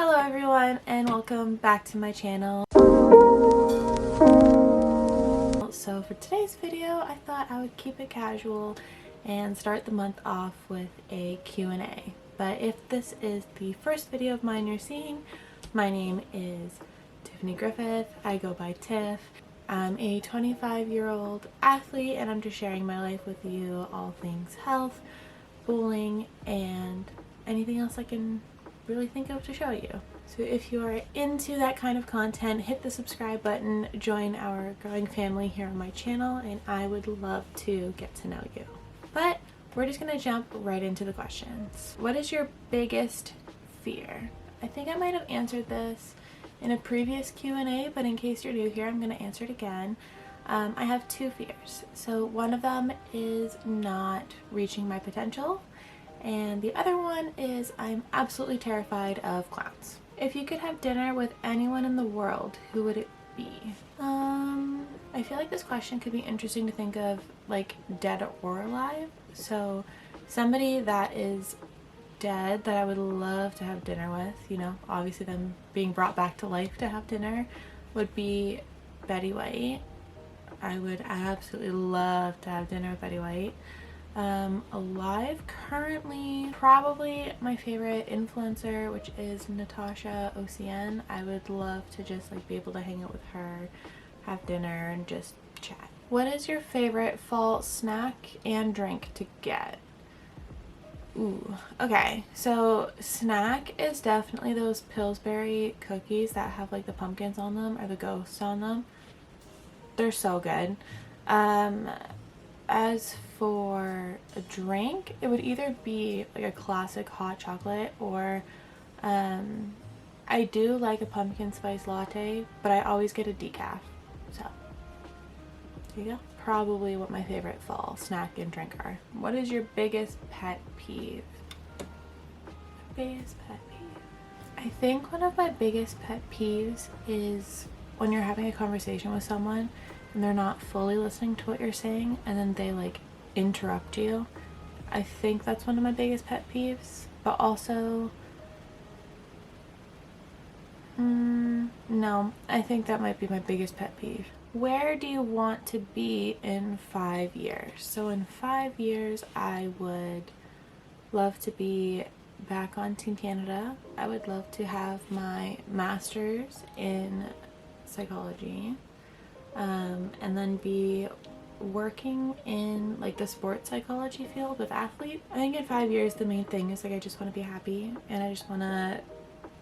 Hello everyone and welcome back to my channel. So for today's video, I thought I would keep it casual and start the month off with a Q&A. But if this is the first video of mine you're seeing, my name is Tiffany Griffith. I go by Tiff. I'm a 25-year-old athlete and I'm just sharing my life with you, all things health, bowling, and anything else I can really think of to show you. So if you are into that kind of content, hit the subscribe button, join our growing family here on my channel, and I would love to get to know you. But we're just gonna jump right into the questions. What is your biggest fear? I think I might have answered this in a previous Q&A, but in case you're new here, I'm gonna answer it again. I have two fears. So one of them is not reaching my potential, and the other one is I'm absolutely terrified of clowns. If you could have dinner with anyone in the world, who would it be? I feel like this question could be interesting to think of, like, dead or alive. So somebody that is dead that I would love to have dinner with, you know, obviously them being brought back to life to have dinner, would be Betty White. I would absolutely love to have dinner with Betty White. Alive currently, probably my favorite influencer, which is Natasha OCN. I would love to just like be able to hang out with her, have dinner, and just chat. What is your favorite fall snack and drink to get? Ooh, okay, so snack is definitely those Pillsbury cookies that have like the pumpkins on them or the ghosts on them. They're so good. As for a drink, it would either be like a classic hot chocolate or I do like a pumpkin spice latte, but I always get a decaf. So there you go. Probably what my favorite fall snack and drink are. What is your biggest pet peeve? Biggest pet peeve. I think one of my biggest pet peeves is when you're having a conversation with someone and they're not fully listening to what you're saying and then they like interrupt you. I think that's one of my biggest pet peeves. But also no, I think that might be my biggest pet peeve. Where do you want to be in 5 years? So in 5 years, I would love to be back on Team Canada. I would love to have my master's in psychology, and then be working in like the sports psychology field with athletes. I think in 5 years, the main thing is like I just want to be happy and I just want to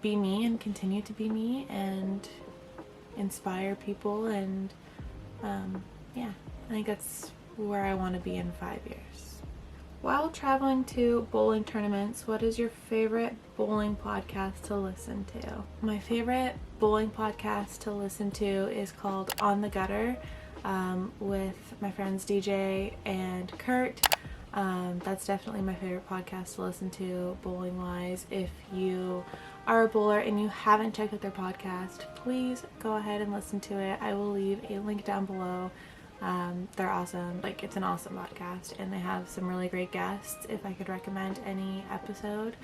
be me and continue to be me and inspire people, and yeah, I think that's where I want to be in 5 years. While traveling to bowling tournaments, what is your favorite bowling podcast to listen to? My favorite bowling podcast to listen to is called On the Gutter, with my friends DJ and Kurt. That's definitely my favorite podcast to listen to bowling wise. If you are a bowler and you haven't checked out their podcast, please go ahead and listen to it. I will leave a link down below. They're awesome. Like, it's an awesome podcast and they have some really great guests. If I could recommend any episode,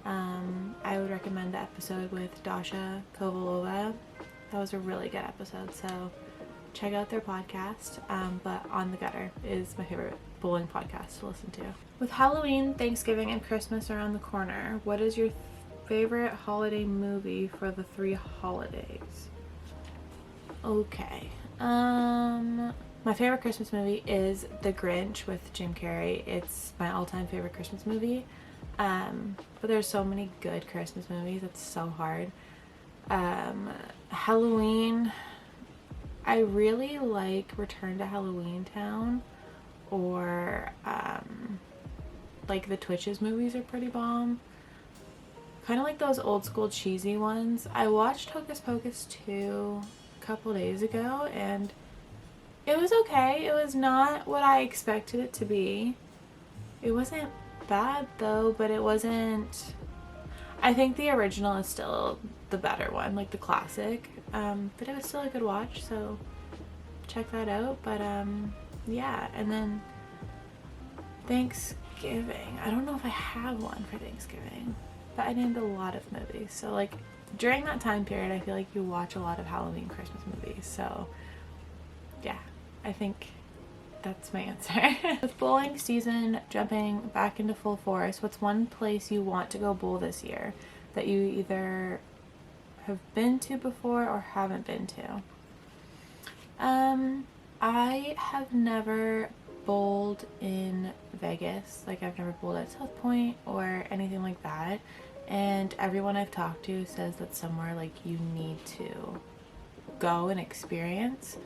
I would recommend the episode with Dasha Kovalova. That was a really good episode, so check out their podcast. But On the Gutter is my favorite bowling podcast to listen to. With Halloween, Thanksgiving, and Christmas around the corner, what is your favorite holiday movie for the 3 holidays? Okay. My favorite Christmas movie is The Grinch with Jim Carrey. It's my all-time favorite Christmas movie. But there's so many good Christmas movies. It's so hard. Halloween, I really like Return to Halloween Town, or like the Twitches movies are pretty bomb. Kind of like those old school cheesy ones. I watched Hocus Pocus 2 a couple days ago and it was okay. It was not what I expected it to be. It wasn't bad though, but it wasn't... I think the original is still the better one, like the classic. But it was still a good watch, so check that out. But yeah, and then Thanksgiving. I don't know if I have one for Thanksgiving, but I named a lot of movies. So like during that time period, I feel like you watch a lot of Halloween Christmas movies. So yeah, I think that's my answer. With bowling season jumping back into full force, what's one place you want to go bowl this year that you either have been to before or haven't been to? I have never bowled in Vegas. Like, I've never bowled at South Point or anything like that. And everyone I've talked to says that's somewhere like you need to go and experience.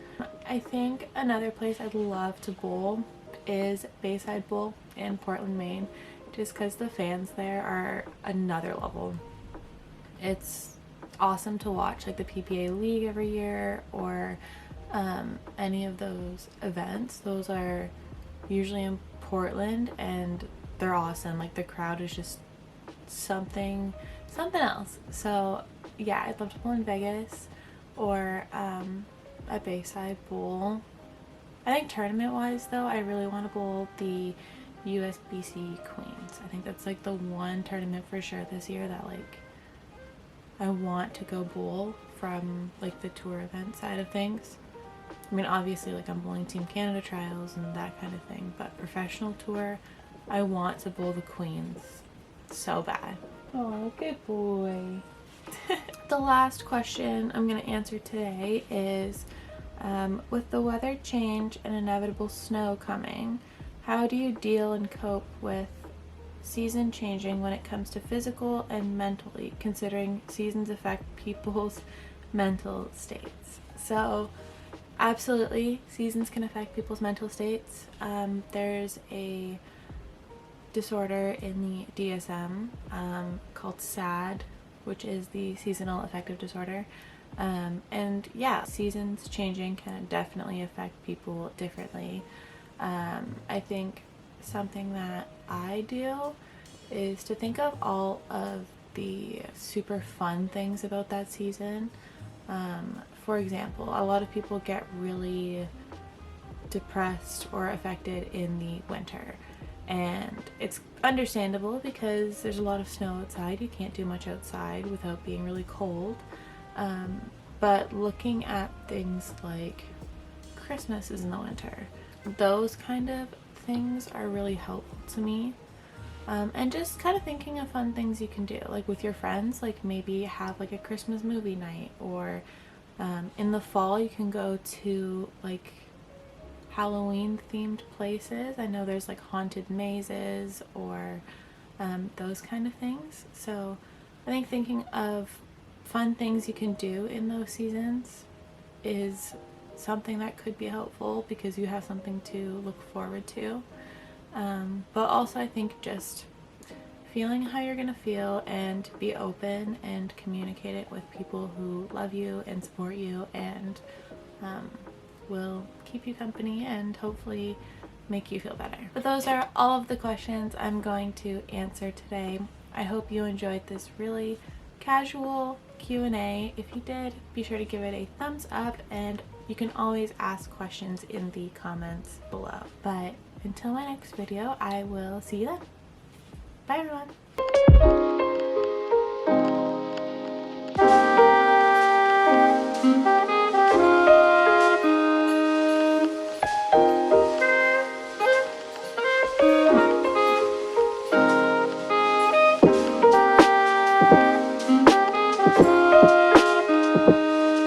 I think another place I'd love to bowl is Bayside Bowl in Portland, Maine, just because the fans there are another level. It's awesome to watch, like the PPA League every year, or any of those events. Those are usually in Portland and they're awesome. Like, the crowd is just something else. So yeah, I'd love to bowl in Vegas or at Bayside Bowl. I think tournament wise though, I really want to bowl the USBC Queens. I think that's like the one tournament for sure this year that like I want to go bowl from like the tour event side of things. I mean, obviously, like, I'm bowling Team Canada trials and that kind of thing, but professional tour, I want to bowl the Queens so bad. Oh, good boy. The last question I'm going to answer today is, with the weather change and inevitable snow coming, how do you deal and cope with season changing when it comes to physical and mentally, considering seasons affect people's mental states? So absolutely, seasons can affect people's mental states. There's a disorder in the DSM called SAD, which is the seasonal affective disorder. And yeah, seasons changing can definitely affect people differently. I think something that I do is to think of all of the super fun things about that season. For example, a lot of people get really depressed or affected in the winter, and it's understandable because there's a lot of snow outside. You can't do much outside without being really cold. But looking at things like Christmas is in the winter, those kind of things are really helpful to me. And just kind of thinking of fun things you can do, like with your friends, like maybe have like a Christmas movie night, or in the fall you can go to like Halloween themed places. I know there's like haunted mazes or those kind of things. So I think thinking of fun things you can do in those seasons is something that could be helpful because you have something to look forward to. But also I think just feeling how you're gonna feel and be open and communicate it with people who love you and support you and will keep you company and hopefully make you feel better. But those are all of the questions I'm going to answer today. I hope you enjoyed this really casual Q&A. If you did, be sure to give it a thumbs up, and you can always ask questions in the comments below. But until my next video, I will see you then. Bye everyone!